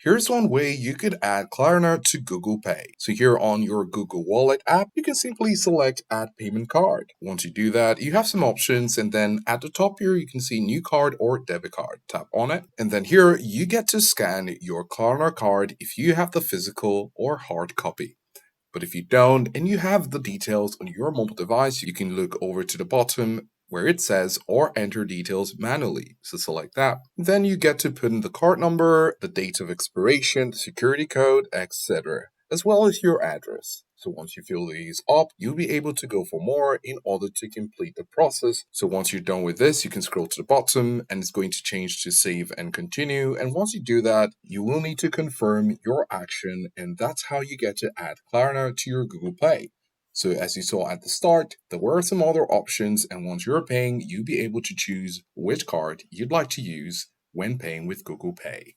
Here's one way you could add Klarna to Google Pay. So here on your Google Wallet app, you can simply select Add Payment Card. Once you do that, you have some options, and then at the top here, you can see New Card or Debit Card. Tap on it, and then here you get to scan your Klarna card if you have the physical or hard copy. But if you don't and you have the details on your mobile device, you can look over to the bottom where it says or enter details manually. So select that. Then you get to put in the card number, the date of expiration, the security code, etc., as well as your address. So once you fill these up, you'll be able to go for more in order to complete the process. So once you're done with this, you can scroll to the bottom and it's going to change to save and continue. And once you do that, you will need to confirm your action, and that's how you get to add Klarna to your Google Play. So as you saw at the start, there were some other options, and once you're paying, you'll be able to choose which card you'd like to use when paying with Google Pay.